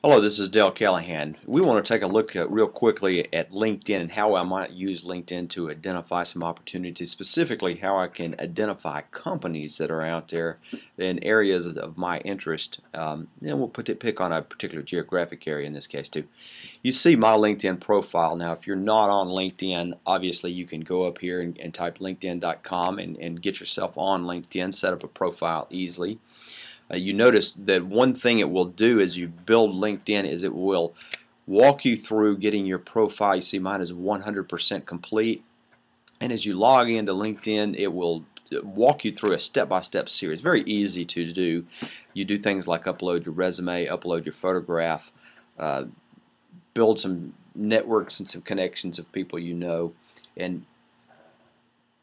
Hello, this is Dale Callahan. We want to take a look real quickly at LinkedIn and how I might use LinkedIn to identify some opportunities, specifically how I can identify companies that are out there in areas of my interest. And we'll pick on a particular geographic area in this case too. You see my LinkedIn profile. Now, if you're not on LinkedIn, obviously you can go up here and type linkedin.com and get yourself on LinkedIn, set up a profile easily. You notice that one thing it will do as you build LinkedIn is it will walk you through getting your profile. You see mine is 100% complete, and as you log into LinkedIn it will walk you through a step-by-step series. Very easy to do. You do things like upload your resume, upload your photograph, build some networks and some connections of people you know, and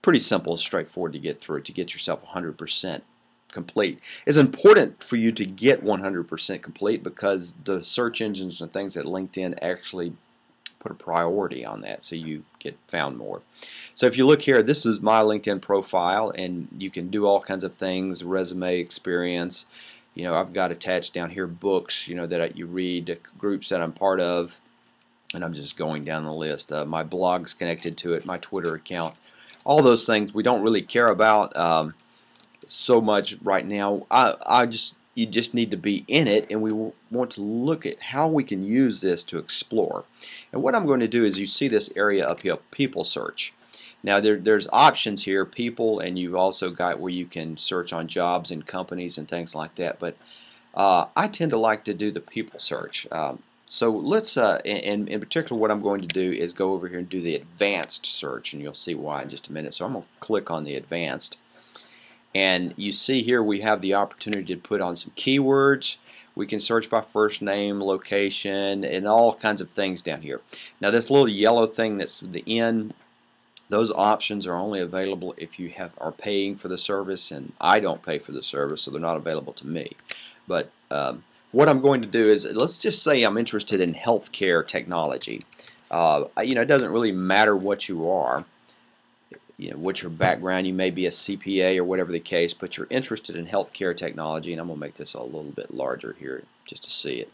pretty simple, straightforward to get through to get yourself 100% complete. It's important for you to get 100% complete because the search engines and things at LinkedIn actually put a priority on that, so you get found more. So if you look here, this is my LinkedIn profile, and you can do all kinds of things, resume, experience. You know, I've got attached down here books, you know, that you read, groups that I'm part of, and I'm just going down the list. My blog's connected to it, my Twitter account, all those things we don't really care about so much right now. You just need to be in it, and we want to look at how we can use this to explore. And what I'm going to do is, you see this area up here, people search. Now there's options here, people, and you've also got where you can search on jobs and companies and things like that. But I tend to like to do the people search. So let's, in particular, what I'm going to do is go over here and do the advanced search, and you'll see why in just a minute. So I'm going to click on the advanced. And you see here we have the opportunity to put on some keywords. We can search by first name, location, and all kinds of things down here. Now this little yellow thing that's the N, those options are only available if you are paying for the service, and I don't pay for the service, so they're not available to me. But what I'm going to do is, let's just say I'm interested in healthcare technology. You know, it doesn't really matter what you are. You know, what's your background. You may be a CPA or whatever the case, but you're interested in healthcare technology, and I'm going to make this a little bit larger here just to see it.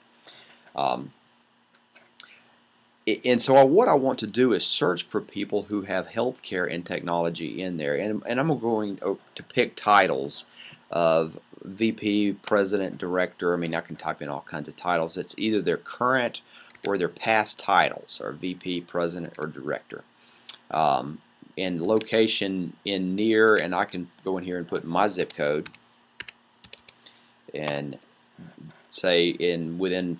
And so what I want to do is search for people who have healthcare and technology in there, and I'm going to pick titles of VP, President, Director. I mean, I can type in all kinds of titles. It's either their current or their past titles, or VP, President, or Director. And location in near, and I can go in here and put my zip code and say within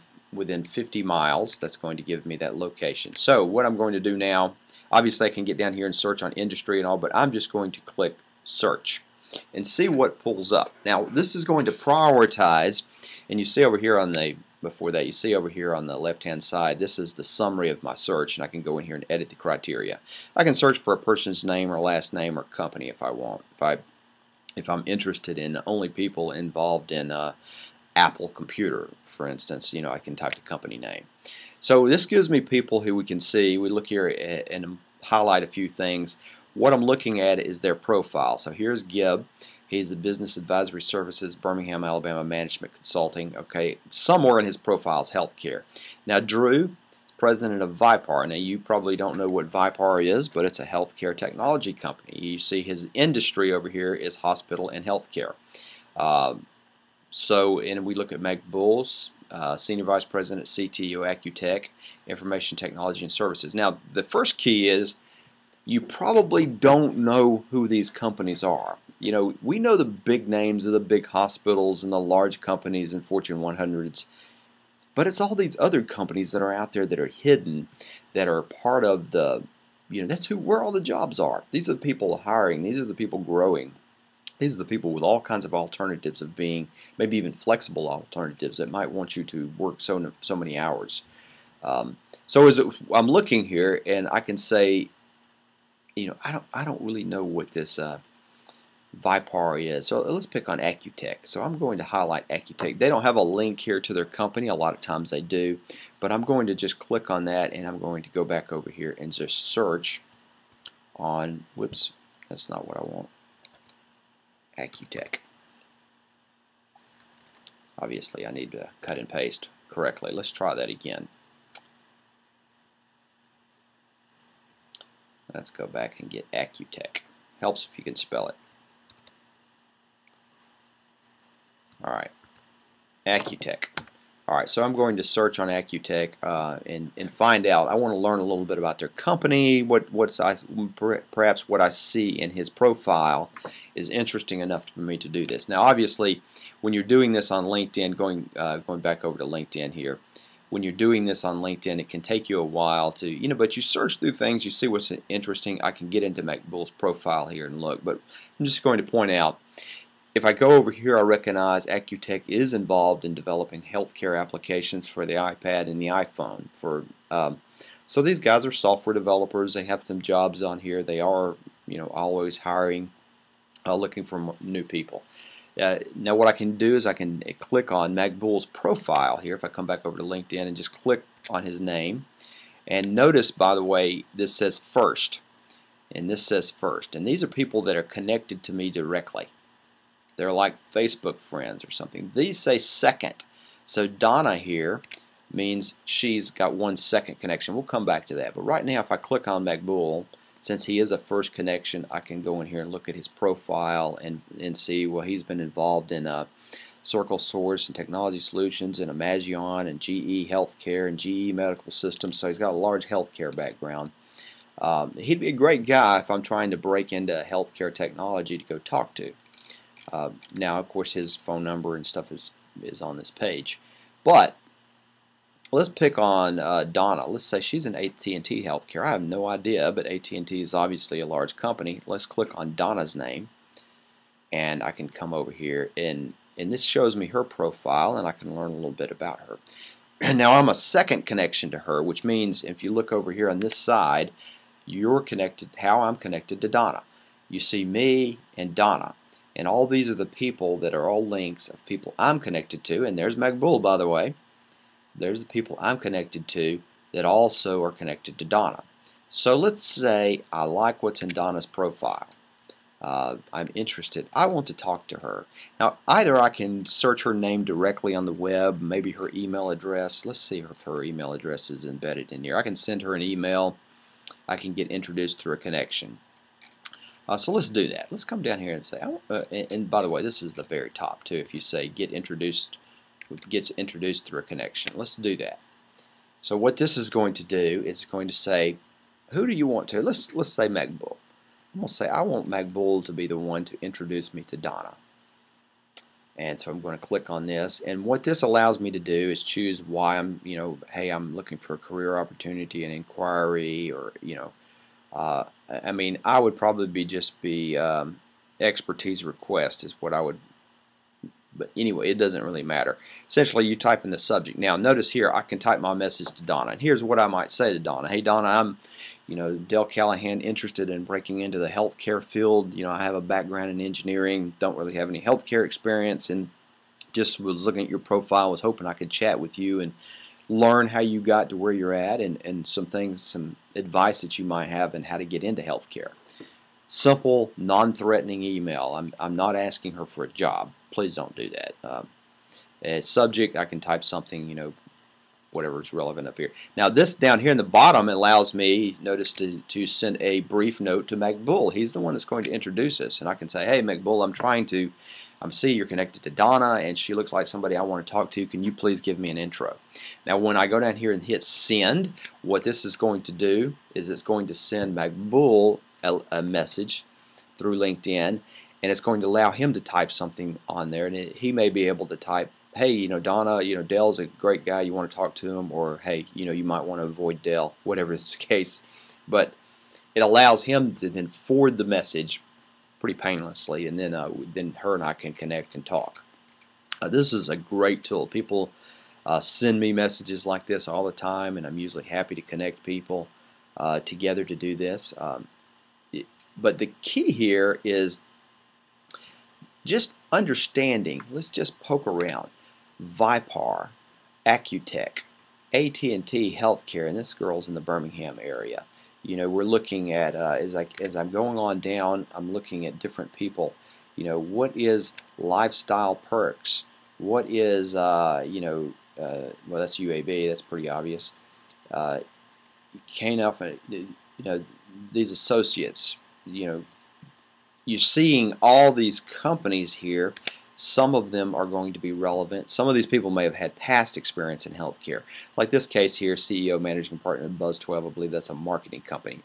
50 miles. That's going to give me that location. So what I'm going to do now, obviously I can get down here and search on industry and all, but I'm just going to click search and see what pulls up. Now this is going to prioritize, and you see over here on the before that, you see over here on the left hand side, this is the summary of my search, and I can go in here and edit the criteria. I can search for a person's name or last name or company if I want. If I'm interested in only people involved in Apple computer, for instance, you know, I can type the company name. So this gives me people who we can see. We look here and highlight a few things. What I'm looking at is their profile. So here's Gibb. He's a Business Advisory Services, Birmingham, Alabama Management Consulting. Okay, somewhere in his profile is healthcare. Now Drew is president of Vipar. Now you probably don't know what Vipar is, but it's a healthcare technology company. You see his industry over here is hospital and healthcare. And we look at Meg Bulls, Senior Vice President, CTO, Accutech, Information Technology and Services. Now the first key is, you probably don't know who these companies are. You know, we know the big names of the big hospitals and the large companies and Fortune 100s, but it's all these other companies that are out there that are hidden, that are part of the, you know, that's where all the jobs are. These are the people hiring. These are the people growing. These are the people with all kinds of alternatives of being, maybe even flexible alternatives that might want you to work so many hours. So I'm looking here, and I can say, you know, I don't really know what this Vipar is. So let's pick on Accutech. So I'm going to highlight Accutech. They don't have a link here to their company. A lot of times they do, but I'm going to just click on that, and I'm going to go back over here and just search on, whoops, that's not what I want, Accutech. Obviously I need to cut and paste. correctly. Let's try that again. Let's go back and get Accu-Tech. Helps if you can spell it. Alright, Accu-Tech. Alright, so I'm going to search on Accu-Tech and find out. I want to learn a little bit about their company. Perhaps what I see in his profile is interesting enough for me to do this. Now, obviously, when you're doing this on LinkedIn, going back over to LinkedIn here, when you're doing this on LinkedIn, it can take you a while to, but you search through things, you see what's interesting. I can get into McBull's profile here and look, but I'm just going to point out, if I go over here, I recognize Accu-Tech is involved in developing healthcare applications for the iPad and the iPhone. So these guys are software developers. They have some jobs on here. They are, always hiring, looking for new people. Now what I can do is I can click on McBull's profile here. If I come back over to LinkedIn and just click on his name, and notice, by the way, this says first, and this says first, and these are people that are connected to me directly. They're like Facebook friends or something. These say second. So Donna here means she's got 1 second connection. We'll come back to that. But right now, if I click on McBull, since he is a first connection, I can go in here and look at his profile and see, well, he's been involved in Circle Source and Technology Solutions and Amazion and GE Healthcare and GE Medical Systems. So he's got a large healthcare background. He'd be a great guy if I'm trying to break into healthcare technology to go talk to. Now, of course, his phone number and stuff is on this page. But let's pick on Donna. Let's say she's in AT&T Healthcare. I have no idea, but AT&T is obviously a large company. Let's click on Donna's name, and I can come over here, and this shows me her profile, and I can learn a little bit about her. Now, I'm a second connection to her, which means if you look over here on this side, you're connected, how I'm connected to Donna. You see me and Donna. And all these are the people that are all links of people I'm connected to. And there's McBull, by the way. There's the people I'm connected to that also are connected to Donna. So let's say I like what's in Donna's profile. I'm interested. I want to talk to her. Now, either I can search her name directly on the web, maybe her email address. Let's see if her email address is embedded in here. I can send her an email. I can get introduced through a connection. So let's do that. Let's come down here and say, and by the way, this is the very top too. If you say get introduced through a connection, let's do that. So what this is going to do is going to say, who do you want to? Let's say McBull. I'm going to say I want McBull to be the one to introduce me to Donna. And so I'm going to click on this, and what this allows me to do is choose why I'm, hey, I'm looking for a career opportunity, an inquiry, or I mean, I would probably be expertise request is what I would, but anyway, it doesn't really matter. Essentially, you type in the subject. Now, notice here, I can type my message to Donna, and here's what I might say to Donna. Hey, Donna, I'm, Dale Callahan, interested in breaking into the healthcare field. I have a background in engineering, don't really have any healthcare experience, and just was looking at your profile, was hoping I could chat with you and learn how you got to where you're at, and some advice that you might have on how to get into healthcare. Simple, non-threatening email. I'm not asking her for a job. Please don't do that. Subject, I can type something, whatever is relevant up here. Now this down here in the bottom allows me, notice, to send a brief note to McBull. He's the one that's going to introduce us, and I can say, hey McBull, I see you're connected to Donna, and she looks like somebody I want to talk to. Can you please give me an intro? Now, when I go down here and hit send, what this is going to do is it's going to send McBull a message through LinkedIn, and it's going to allow him to type something on there, and he may be able to type, hey, Donna, Dale's a great guy, you want to talk to him, or hey, you might want to avoid Dale, whatever is the case. But it allows him to then forward the message pretty painlessly, and then her and I can connect and talk. This is a great tool. People send me messages like this all the time, and I'm usually happy to connect people together to do this. But the key here is just understanding. Let's just poke around. Vipar, Accu-Tech, AT&T Healthcare, and this girl's in the Birmingham area. We're looking at, as I'm going on down, I'm looking at different people. What is Lifestyle Perks? What is, well, that's UAB. That's pretty obvious. KNF, these associates. You're seeing all these companies here. Some of them are going to be relevant. Some of these people may have had past experience in healthcare. Like this case here, CEO, managing partner at Buzz12. I believe that's a marketing company.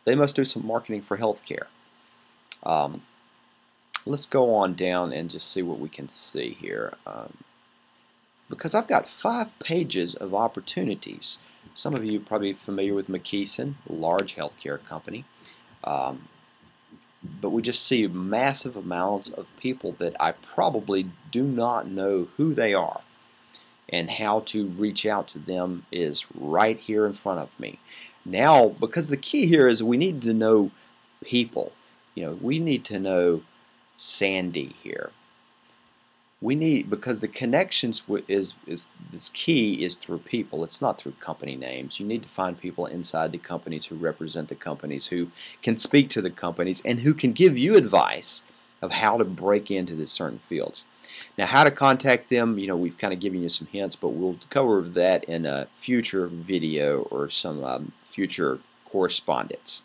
They must do some marketing for healthcare. Let's go on down and just see what we can see here. Because I've got 5 pages of opportunities. Some of you are probably familiar with McKesson, a large healthcare company. But we just see massive amounts of people that I probably do not know who they are. And how to reach out to them is right here in front of me. Now, because the key here is we need to know people. We need to know Sandy here. Because the connections is key is through people. It's not through company names. You need to find people inside the companies who represent the companies, who can speak to the companies, and who can give you advice of how to break into the certain fields. Now, how to contact them, we've kind of given you some hints, but we'll cover that in a future video or some future correspondence.